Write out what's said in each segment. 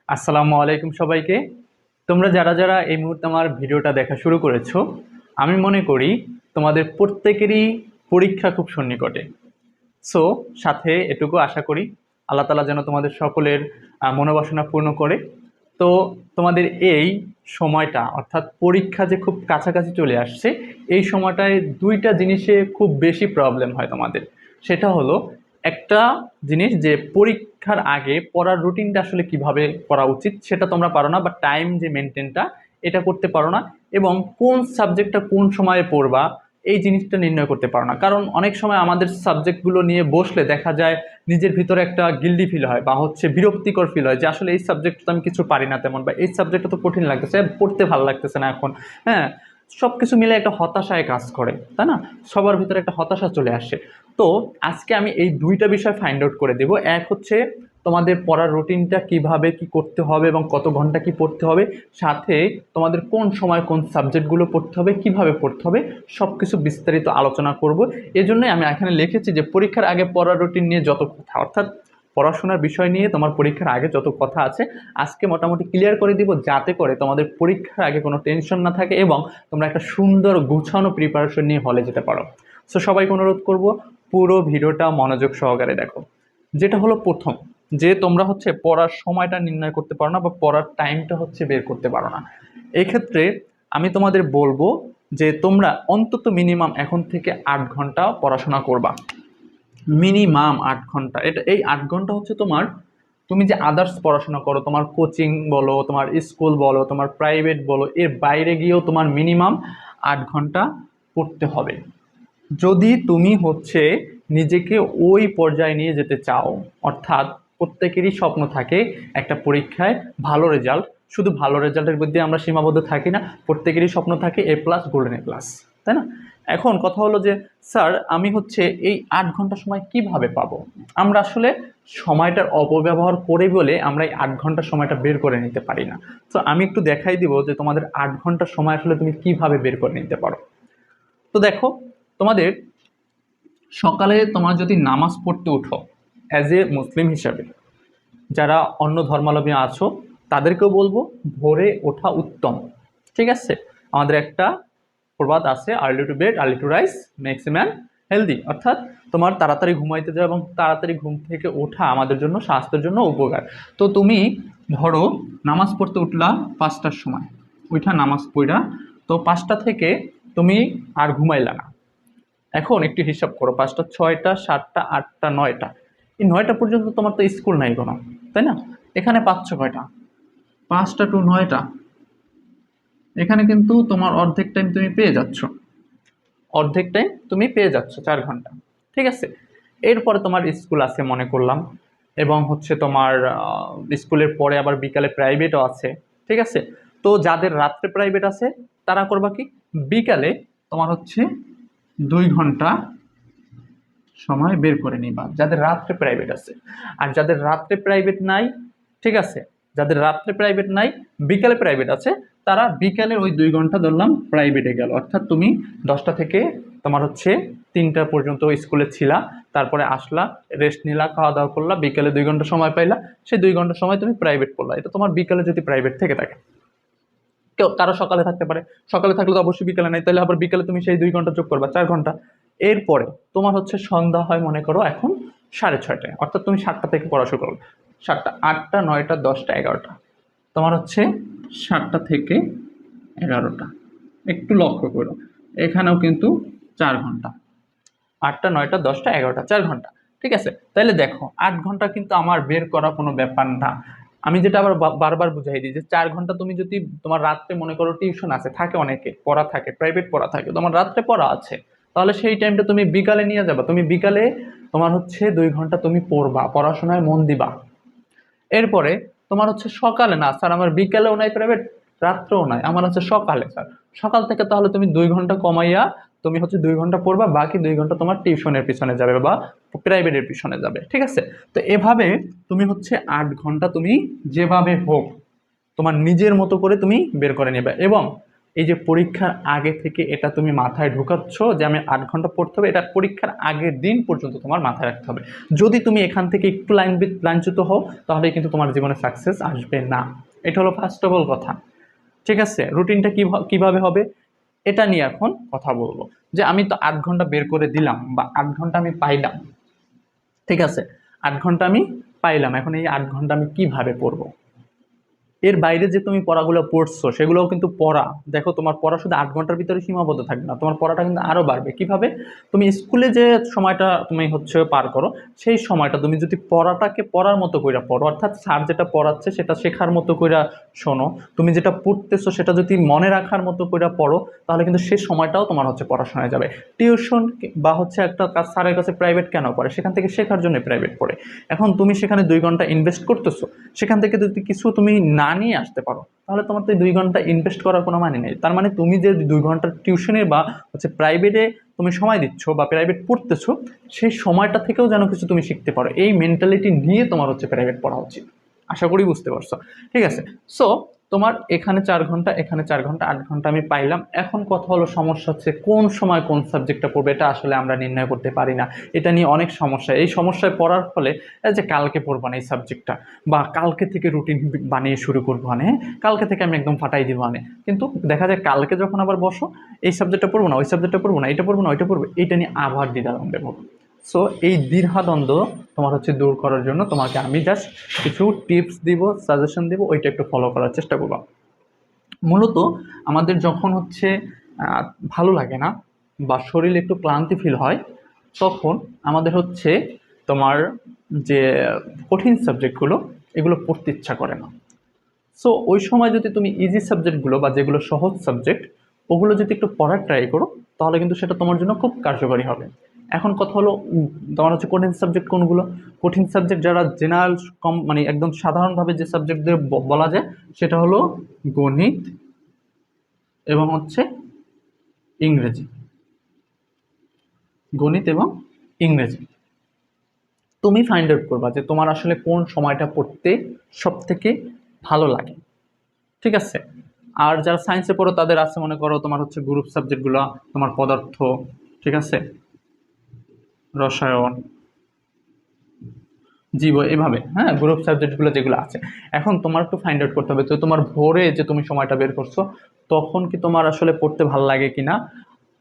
আসসালামু আলাইকুম সবাইকে। তোমরা যারা যারা এই মুহূর্তে আমার ভিডিওটা দেখা শুরু করেছো, আমি মনে করি তোমাদের প্রত্যেকেরই পরীক্ষা খুব সন্নিকটে। সো সাথে এটুকু আশা করি আল্লাহ তাআলা যেন তোমাদের সকলের মনোবাসনা পূর্ণ করে। তো তোমাদের এই সময়টা অর্থাৎ পরীক্ষা যে খুব কাছাকাছি চলে আসছে, এই সময়টায় দুইটা জিনিসে খুব বেশি প্রবলেম হয় তোমাদের। সেটা হলো একটা জিনিস যে পরীক্ষার আগে পড়ার রুটিনটা আসলে কিভাবে করা উচিত সেটা তোমরা পারো না, বা টাইম যে মেনটেনটা এটা করতে পারো না, এবং কোন সাবজেক্টটা কোন সময়ে পড়বা এই জিনিসটা নির্ণয় করতে পারো না। কারণ অনেক সময় আমাদের সাবজেক্টগুলো নিয়ে বসলে দেখা যায় নিজের ভিতরে একটা গিল্টি ফিল হয়, বা হচ্ছে বিরক্তিকর ফিল হয় যে আসলে এই সাবজেক্টটা আমি কিছু পারি না তেমন, বা এই সাবজেক্টটা তো কঠিন লাগতেছে, পড়তে ভালো লাগতেছে না এখন। হ্যাঁ, সব কিছু মিলে একটা হতাশায় কাজ করে, তাই না? সবার ভিতরে একটা হতাশা চলে আসে। তো আজকে আমি এই দুইটা বিষয় ফাইন্ড আউট করে দেব। এক হচ্ছে তোমাদের পড়ার রুটিনটা কিভাবে কি করতে হবে এবং কত ঘন্টা কি পড়তে হবে, সাথে তোমাদের কোন সময় কোন সাবজেক্টগুলো পড়তে হবে, কিভাবে পড়তে হবে, সব কিছু বিস্তারিত আলোচনা করব। এজন্যই আমি এখানে লিখেছি যে পরীক্ষার আগে পড়ার রুটিন নিয়ে যত কথা, অর্থাৎ পড়াশোনার বিষয় নিয়ে তোমার পরীক্ষার আগে যত কথা আছে আজকে মোটামুটি ক্লিয়ার করে দিব, যাতে করে তোমাদের পরীক্ষার আগে কোনো টেনশন না থাকে এবং তোমরা একটা সুন্দর গুছানো প্রিপারেশন নিয়ে হলে যেতে পারো। সো সবাইকে অনুরোধ করব পুরো ভিডিওটা মনোযোগ সহকারে দেখো। যেটা হলো প্রথম, যে তোমরা হচ্ছে পড়ার সময়টা নির্ণয় করতে পারো না, বা পড়ার টাইমটা হচ্ছে বের করতে পারো না। এক্ষেত্রে আমি তোমাদের বলবো যে তোমরা অন্তত মিনিমাম এখন থেকে 8 ঘন্টা পড়াশোনা করবা। মিনিমাম 8 ঘন্টা। এটা এই 8 ঘন্টা হচ্ছে তোমার, তুমি যে আদার্স পড়াশোনা করো, তোমার কোচিং বলো, তোমার স্কুল বলো, তোমার প্রাইভেট বলো, এর বাইরে গিয়েও তোমার মিনিমাম 8 ঘন্টা পড়তে হবে। যদি তুমি হচ্ছে নিজেকে ওই পর্যায়ে নিয়ে যেতে চাও, অর্থাৎ প্রত্যেকেরই স্বপ্ন থাকে একটা পরীক্ষায় ভালো রেজাল্ট। শুধু ভালো রেজাল্টের মধ্যে আমরা সীমাবদ্ধ থাকি না, প্রত্যেকেরই স্বপ্ন থাকে A+, গোল্ডেন A+, তাই না? এখন কথা হলো যে স্যার আমি হচ্ছে এই 8 ঘন্টা সময় কিভাবে পাবো? আমরা আসলে সময়টার অপব্যবহার করে বলে আমরা এই 8 ঘন্টা সময়টা বের করে নিতে পারি না। তো আমি একটু দেখাই দিব যে তোমাদের 8 ঘন্টা সময় আসলে তুমি কিভাবে বের করে নিতে পারো। তো দেখো, তোমাদের সকালে তোমার যদি নামাজ পড়তে উঠো, অ্যাজ এ মুসলিম হিসাবে, যারা অন্য ধর্মাবলম্বী আছো তাদেরকেও বলবো ভোরে ওঠা উত্তম। ঠিক আছে? আমাদের একটা প্রবাদ আছে, early to bed early to rise makes a man healthy, অর্থাৎ তোমার তাড়াতাড়ি ঘুমাইতে যাওয়া এবং তাড়াতাড়ি ঘুম থেকে ওঠা আমাদের জন্য, স্বাস্থ্যের জন্য উপকার। তো তুমি ধরো নামাজ পড়তে উঠলা 5টার সময়, ওইটা নামাজ পড়া, তো 5টা থেকে তুমি আর ঘুমাইলা না। এখন একটু হিসাব করো, 5টা, 6টা, 7টা, 8টা, 9টা, এই 9টা পর্যন্ত তোমার তো স্কুল নাই কোনো, তাই না? এখানে পাচ্ছ কয়টা? 5টা টু 9টা, এখানে কিন্তু তোমার অর্ধেক টাইম তুমি পেয়ে যাচ্ছ। অর্ধেক টাইম তুমি পেয়ে যাচ্ছ, 4 ঘন্টা। ঠিক আছে? এরপরে তোমার স্কুল আছে মনে করলাম, এবং হচ্ছে তোমার স্কুলের পরে আবার বিকালে প্রাইভেটও আছে। ঠিক আছে? তো যাদের রাত্রে প্রাইভেট আছে তারা করবা কি, বিকালে তোমার হচ্ছে 2 ঘন্টা সময় বের করে নিবা, যাদের রাত্রে প্রাইভেট আছে। আর যাদের রাত্রে প্রাইভেট নাই, ঠিক আছে, যাদের রাত্রে প্রাইভেট নাই, বিকালে প্রাইভেট আছে, তারা বিকালের ওই 2 ঘন্টা ধরলাম প্রাইভেটে গেল, অর্থাৎ তুমি 10টা থেকে তোমার হচ্ছে 3টা পর্যন্ত স্কুলে ছিলা, তারপরে আসলা, রেস্ট নিলা, খাওয়া দাওয়া করলা, বিকালে 2 ঘন্টা সময় পাইলা, সেই 2 ঘন্টা সময় তুমি প্রাইভেট পড়লা। এটা তোমার বিকালে যদি প্রাইভেট থেকে থাকে। কেউ কারো সকালে থাকতে পারে, সকালে থাকলে তো অবশ্যই বিকালে নাই, তাহলে আবার বিকালে তুমি সেই 2 ঘন্টা যোগ করবা, 4 ঘন্টা। এরপরে তোমার হচ্ছে সন্ধ্যা হয় মনে করো এখন 6:30টায়, অর্থাৎ তুমি 7টা থেকে পড়া শুরু করো। 7টা, 8টা, 9টা, 10টা, 11টা, তোমার হচ্ছে 7টা থেকে 11টা। একটু লক্ষ্য করো, এখানেও কিন্তু 4 ঘন্টা। 8টা, 9টা, 10টা, 11টা, 4 ঘন্টা। ঠিক আছে? তাহলে দেখো 8 ঘন্টা কিন্তু আমার বের করা কোনো ব্যাপার না। আমি যেটা আবার বারবার বুঝাই দিই যে 4 ঘন্টা তুমি যদি তোমার রাত্রে মনে করো টিউশন আছে, থাকে অনেকে, পড়া থাকে, প্রাইভেট পড়া থাকে, তোমার রাত্রে পড়া আছে, তাহলে সেই টাইমটা তুমি বিকালে নিয়ে যাবা। তুমি বিকালে তোমার হচ্ছে 2 ঘন্টা তুমি পড়বা, পড়াশোনায় মন দিবা। এরপরে তোমার হচ্ছে সকালে না স্যার আমার বিকেলেও নাই প্রাইভেট, রাত্রেও নাই, আমার হচ্ছে সকালে স্যার, সকাল থেকে তাহলে তুমি 2 ঘন্টা কমাইয়া তুমি হচ্ছে 2 ঘন্টা পড়বা, বাকি 2 ঘন্টা তোমার টিউশনের পিছনে যাবে বা প্রাইভেটের পিছনে যাবে। ঠিক আছে? তো এভাবে তুমি হচ্ছে 8 ঘন্টা তুমি যেভাবে হোক তোমার নিজের মতো করে তুমি বের করে নেবে। এবং এই যে পরীক্ষার আগে থেকে এটা তুমি মাথায় ঢোকাচ্ছ যে আমি 8 ঘন্টা পড়তে হবে, এটা পরীক্ষার আগের দিন পর্যন্ত তোমার মাথায় রাখতে হবে। যদি তুমি এখান থেকে একটু লাইনচ্যুত হও তাহলে কিন্তু তোমার জীবনে সাকসেস আসবে না। এটা হলো ফার্স্ট অফ অল কথা। ঠিক আছে, রুটিনটা কিভাবে হবে এটা নিয়ে এখন কথা বলবো। যে আমি তো 8 ঘন্টা বের করে দিলাম বা 8 ঘন্টা আমি পাইলাম, ঠিক আছে, 8 ঘন্টা আমি পাইলাম, এখন এই 8 ঘন্টা আমি কিভাবে পড়বো? এর বাইরে যে তুমি পড়াগুলো পড়ছো সেগুলোও কিন্তু পড়া। দেখো, তোমার পড়া শুধু 8 ঘন্টার ভিতরে সীমাবদ্ধ থাকবে না, তোমার পড়াটা কিন্তু আরো বাড়বে। কিভাবে? তুমি স্কুলে যে সময়টা তুমি হচ্ছে পার করো, সেই সময়টা তুমি যদি পড়াটাকে পড়ার মতো কইরা পড়ো, অর্থাৎ স্যার যেটা পড়াচ্ছে সেটা শেখার মতো কইরা শোনো, তুমি যেটা পড়তেছো সেটা যদি মনে রাখার মতো কইরা পড়ো, তাহলে কিন্তু সেই সময়টাও তোমার হচ্ছে পড়াশোনায় যাবে। টিউশন বা হচ্ছে একটা স্যারের কাছে প্রাইভেট কেন পড়ে? সেখান থেকে শেখার জন্য প্রাইভেট পড়ে। এখন তুমি সেখানে 2 ঘন্টা ইনভেস্ট করতেছো, সেখান থেকে যদি কিছু তুমি না নিয়ে আসতে পারো, তাহলে তোমার তো 2 ঘন্টা ইনভেস্ট করার কোনো মানে নেই। তার মানে তুমি যে 2 ঘন্টা টিউশনে বা হচ্ছে প্রাইভেটে তুমি সময় দিচ্ছ বা প্রাইভেট পড়তেছো, সেই সময়টা থেকেও যেন কিছু তুমি শিখতে পারো, এই মেন্টালিটি নিয়ে তোমার হচ্ছে প্রাইভেট পড়া উচিত। আশা করি বুঝতে পারছো। ঠিক আছে, সো তোমার এখানে 4 ঘন্টা, এখানে 4 ঘন্টা, 8 ঘন্টা আমি পাইলাম। এখন কথা হলো, সমস্যা হচ্ছে কোন সময় কোন সাবজেক্টটা পড়বে এটা আসলে আমরা নির্ণয় করতে পারি না। এটা নিয়ে অনেক সমস্যা। এই সমস্যায় পড়ার ফলে যে কালকে পড়বো না এই সাবজেক্টটা, বা কালকে থেকে রুটিন বানিয়ে শুরু করবো, হ্যাঁ কালকে থেকে আমি একদম ফাটাই দিব, কিন্তু দেখা যায় কালকে যখন আবার বসো, এই সাবজেক্টটা পড়বো না, ওই সাবজেক্টটা পড়বো না, এটা পড়বো না, ওইটা পড়বো, এইটা নিয়ে আবার দ্বিধাদ্বন্দ্বে ভোগো। সো এই দ্বিধাদ্বন্দ্ব তোমার হচ্ছে দূর করার জন্য তোমাকে আমি জাস্ট কিছু টিপস দিব, সাজেশন দিব, ওইটা একটু ফলো করার চেষ্টা করবো। মূলত আমাদের যখন হচ্ছে আহ, ভালো লাগে না বা শরীরে একটু ক্লান্তি ফিল হয়, তখন আমাদের হচ্ছে তোমার যে কঠিন সাবজেক্টগুলো, এগুলো পড়তে ইচ্ছা করে না। সো ওই সময় যদি তুমি ইজি সাবজেক্টগুলো বা যেগুলো সহজ সাবজেক্ট, ওগুলো যদি একটু পড়ার ট্রাই করো, তাহলে কিন্তু সেটা তোমার জন্য খুব কার্যকরী হবে। এখন কথা হলো, তোমার হচ্ছে কঠিন সাবজেক্ট কোনগুলো? কঠিন সাবজেক্ট যারা জেনারেল, কম মানে একদম সাধারণভাবে যে সাবজেক্টদের বলা যায়, সেটা হলো গণিত এবং হচ্ছে ইংরেজি। গণিত এবং ইংরেজি তুমি ফাইন্ড আউট করবা যে তোমার আসলে কোন সময়টা পড়তে সব থেকে ভালো লাগে। ঠিক আছে, আর যারা সায়েন্সে পড়ো তাদের আছে, মনে করো তোমার হচ্ছে গ্রুপ সাবজেক্টগুলো, তোমার পদার্থ, ঠিক আছে, রসায়ন, জীব, এভাবে, হ্যাঁ, গ্রুপ সাবজেক্টগুলো যেগুলো আছে। এখন তোমার একটু ফাইন্ড আউট করতে হবে, তো তোমার ভোরে যে তুমি সময়টা বের করছো, তখন কি তোমার আসলে পড়তে ভালো লাগে কিনা,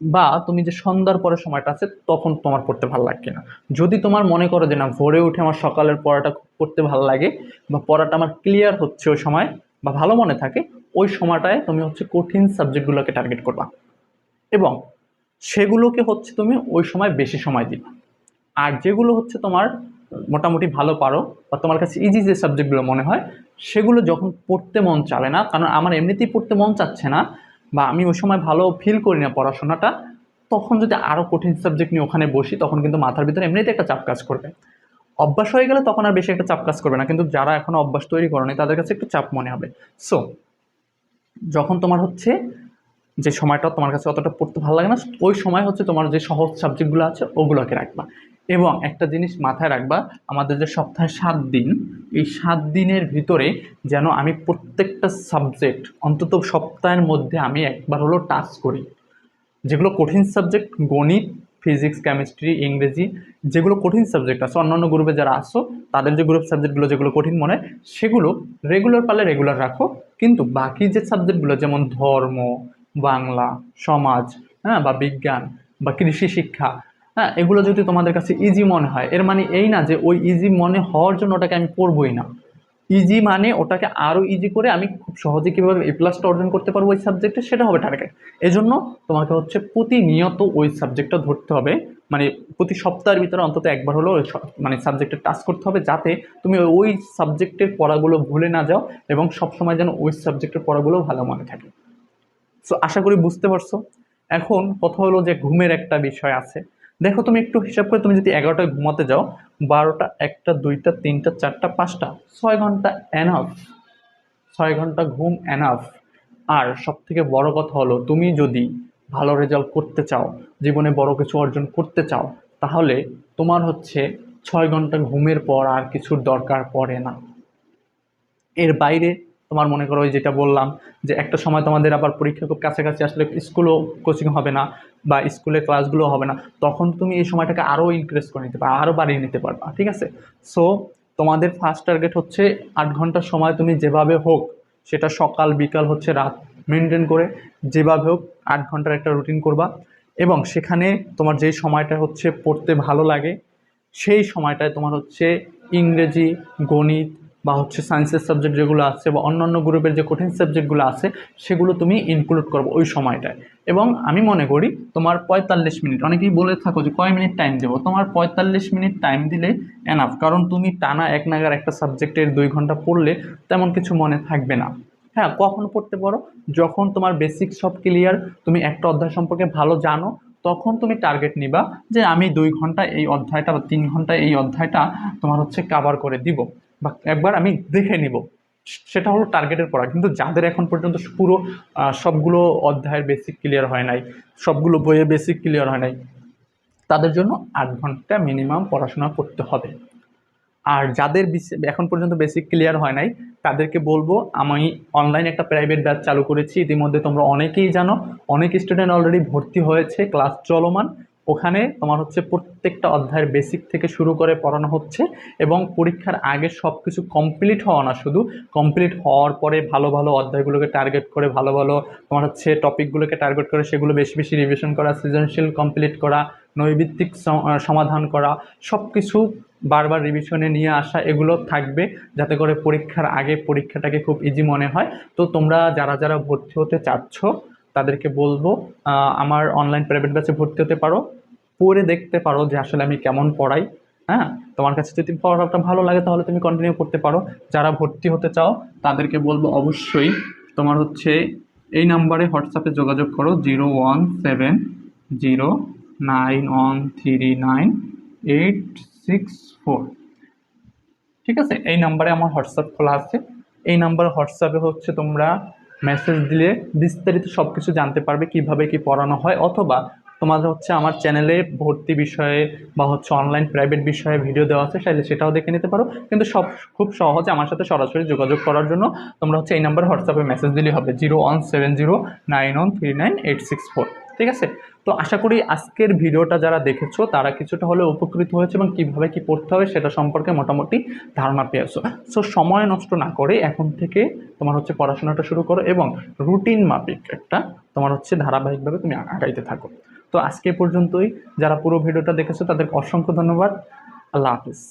বা তুমি যে সন্ধ্যার পরে সময়টা আছে তখন তোমার পড়তে ভালো লাগে কিনা। যদি তোমার মনে করো যে না, ভোরে উঠে আমার সকালের পড়াটা পড়তে ভালো লাগে, বা পড়াটা আমার ক্লিয়ার হচ্ছে ওই সময়, বা ভালো মনে থাকে, ওই সময়টায় তুমি হচ্ছে কঠিন সাবজেক্টগুলোকে টার্গেট করবা এবং সেগুলোকে হচ্ছে তুমি ওই সময় বেশি সময় দিবা। আর যেগুলো হচ্ছে তোমার মোটামুটি ভালো পারো বা তোমার কাছে ইজি যে সাবজেক্টগুলো মনে হয়, সেগুলো যখন পড়তে মন চাবে না, কারণ আমার এমনিতেই পড়তে মন চাচ্ছে না বা আমি ওই সময় ভালো ফিল করি না পড়াশোনাটা, তখন যদি আরও কঠিন সাবজেক্ট নিয়ে ওখানে বসি, তখন কিন্তু মাথার ভিতরে এমনিতে একটা চাপ কাজ করবে। অভ্যাস হয়ে গেলে তখন আর বেশি একটা চাপ কাজ করবে না, কিন্তু যারা এখনো অভ্যাস তৈরি করেনি তাদের কাছে একটু চাপ মনে হবে। সো যখন তোমার হচ্ছে যে সময়টা তোমার কাছে অতটা পড়তে ভালো লাগে না, ওই সময় হচ্ছে তোমার যে সহজ সাবজেক্টগুলো আছে ওগুলোকে রাখবা। এবং একটা জিনিস মাথায় রাখবা, আমাদের যে সপ্তাহে 7 দিন, এই 7 দিনের ভিতরে যেন আমি প্রত্যেকটা সাবজেক্ট অন্তত সপ্তাহের মধ্যে আমি একবার হলো টাচ করি। যেগুলো কঠিন সাবজেক্ট, গণিত, ফিজিক্স, কেমিস্ট্রি, ইংরেজি, যেগুলো কঠিন সাবজেক্ট আছে, অন্যান্য গ্রুপে যারা আসো তাদের যে গ্রুপ সাবজেক্টগুলো যেগুলো কঠিন মনে হয়, সেগুলো রেগুলার পারলে রেগুলার রাখো। কিন্তু বাকি যে সাবজেক্টগুলো, যেমন ধর্ম, বাংলা, সমাজ, হ্যাঁ, বা বিজ্ঞান, বা কৃষি শিক্ষা, হ্যাঁ, এগুলো যদি তোমাদের কাছে ইজি মনে হয়, এর মানে এই না যে ওই ইজি মনে হওয়ার জন্য ওটাকে আমি পড়বই না। ইজি মানে ওটাকে আরো ইজি করে আমি খুব সহজে কিভাবে এ প্লাসটা অর্জন করতে পারবো ওই সাবজেক্টে, সেটা হবে টার্গেট। এজন্য তোমাকে হচ্ছে প্রতিনিয়ত ওই সাবজেক্টটা ধরতে হবে, মানে প্রতি সপ্তাহের ভিতরে অন্তত একবার হলেও মানে সাবজেক্টে টাচ করতে হবে, যাতে তুমি ওই সাবজেক্টের পড়াগুলো ভুলে না যাও এবং সবসময় যেন ওই সাবজেক্টের পড়াগুলো ভালো মনে থাকে। সো আশা করি বুঝতে পারছো। এখন কথা হলো যে ঘুমের একটা বিষয় আছে। দেখো, তুমি একটু হিসাব করে, তুমি যদি 11টায় ঘুমাতে যাও, 12টা, 1টা, 2টা, 3টা, 4টা, 5টা, 6 ঘন্টা এনাফ। 6 ঘন্টা ঘুম এনাফ। আর সব থেকে বড় কথা হলো, তুমি যদি ভালো রেজাল্ট করতে চাও, জীবনে বড় কিছু অর্জন করতে চাও, তাহলে তোমার হচ্ছে 6 ঘন্টা ঘুমের পর আর কিছুর দরকার পড়ে না। এর বাইরে তোমার মনে করো ওই যেটা বললাম যে একটা সময় তোমাদের আবার পরীক্ষা খুব কাছাকাছি আসলে স্কুলও কোচিং হবে না বা স্কুলের ক্লাসগুলো হবে না, তখন তুমি এই সময়টাকে আরও ইনক্রিজ করে নিতে পারো, আরও বাড়িয়ে নিতে পারবা, ঠিক আছে? সো তোমাদের ফার্স্ট টার্গেট হচ্ছে 8 ঘন্টার সময় তুমি যেভাবে হোক, সেটা সকাল বিকাল হচ্ছে রাত মেনটেন করে যেভাবে হোক 8 ঘন্টার একটা রুটিন করবা। এবং সেখানে তোমার যেই সময়টা হচ্ছে পড়তে ভালো লাগে সেই সময়টায় তোমার হচ্ছে ইংরেজি, গণিত বা হচ্ছে সায়েন্সের সাবজেক্ট যেগুলো আছে বা অন্যান্য গ্রুপের যে কঠিন সাবজেক্টগুলো আছে সেগুলো তুমি ইনক্লুড করবো ওই সময়টায়। এবং আমি মনে করি তোমার 45 মিনিট, অনেকেই বলে থাকো যে কয় মিনিট টাইম দেবো, তোমার 45 মিনিট টাইম দিলে এনাফ। কারণ তুমি টানা এক নাগার একটা সাবজেক্টের 2 ঘন্টা পড়লে তেমন কিছু মনে থাকবে না। হ্যাঁ, কখন পড়তে পারো? যখন তোমার বেসিক সব ক্লিয়ার, তুমি একটা অধ্যায় সম্পর্কে ভালো জানো, তখন তুমি টার্গেট নিবা যে আমি 2 ঘন্টা এই অধ্যায়টা বা 3 ঘন্টা এই অধ্যায়টা তোমার হচ্ছে কাভার করে দিব বা একবার আমি দেখে নিব। সেটা হলো টার্গেটের পড়া। কিন্তু যাদের এখন পর্যন্ত পুরো সবগুলো অধ্যায়ের বেসিক ক্লিয়ার হয় নাই, সবগুলো বইয়ের বেসিক ক্লিয়ার হয় নাই, তাদের জন্য 8 ঘন্টা মিনিমাম পড়াশোনা করতে হবে। আর যাদের এখন পর্যন্ত বেসিক ক্লিয়ার হয় নাই, তাদেরকে বলবো আমি অনলাইন একটা প্রাইভেট ব্যাচ চালু করেছি, ইতিমধ্যে তোমরা অনেকেই জানো। অনেক স্টুডেন্ট অলরেডি ভর্তি হয়েছে, ক্লাস চলমান। ওখানে তোমার হচ্ছে প্রত্যেকটা অধ্যায়ের বেসিক থেকে শুরু করে পড়ানো হচ্ছে এবং পরীক্ষার আগে সব কিছু কমপ্লিট হওয়া না, শুধু কমপ্লিট হওয়ার পরে ভালো ভালো অধ্যায়গুলোকে টার্গেট করে, ভালো ভালো তোমার হচ্ছে টপিকগুলোকে টার্গেট করে সেগুলো বেশি বেশি রিভিশন করা, সৃজনশীল কমপ্লিট করা, নৈবিত্তিক সমাধান করা, সব কিছু বারবার রিভিশনে নিয়ে আসা, এগুলো থাকবে যাতে করে পরীক্ষার আগে পরীক্ষাটাকে খুব ইজি মনে হয়। তো তোমরা যারা যারা ভর্তি হতে চাচ্ছ তাদেরকে বলবো আমার অনলাইন প্রাইভেট ব্যাচে ভর্তি হতে পারো, পড়ে দেখতে পারো যে আসলে আমি কেমন পড়াই। হ্যাঁ, তোমার কাছে যদি পড়াটা ভালো লাগে তাহলে তুমি কন্টিনিউ করতে পারো। যারা ভর্তি হতে চাও তাদেরকে বলবো অবশ্যই তোমার হচ্ছে এই নাম্বারে হোয়াটসঅ্যাপে যোগাযোগ করো, 01709139864। ঠিক আছে, এই নাম্বারে আমার হোয়াটসঅ্যাপ খোলা আছে। এই নাম্বার হোয়াটসঅ্যাপে হচ্ছে তোমরা মেসেজ দিলে বিস্তারিত সব কিছু জানতে পারবে, কিভাবে কি পড়ানো হয়। অথবা তোমাদের হচ্ছে আমার চ্যানেলে ভর্তি বিষয়ে বা হচ্ছে অনলাইন প্রাইভেট বিষয়ে ভিডিও দেওয়া আছে, চাইলে সেটাও দেখে নিতে পারো। কিন্তু সব খুব সহজে আমার সাথে সরাসরি যোগাযোগ করার জন্য তোমরা হচ্ছে এই নাম্বারে হোয়াটসঅ্যাপে মেসেজ দিলেই হবে, 01709139864। ঠিক আছে? তো আশা করি আজকের ভিডিওটা যারা দেখেছো তারা কিছুটা হলেও উপকৃত হয়েছে এবং কীভাবে কী পড়তে হবে সেটা সম্পর্কে মোটামুটি ধারণা পেয়েছো। সো সময় নষ্ট না করে এখন থেকে তোমার হচ্ছে পড়াশোনাটা শুরু করো এবং রুটিন মাফিক একটা তোমার হচ্ছে ধারাবাহিকভাবে তুমি আগাইতে থাকো। তো আজকে পর্যন্তই। যারা পুরো ভিডিওটা দেখেছো তাদেরকে অসংখ্য ধন্যবাদ। আল্লাহ হাফিজ।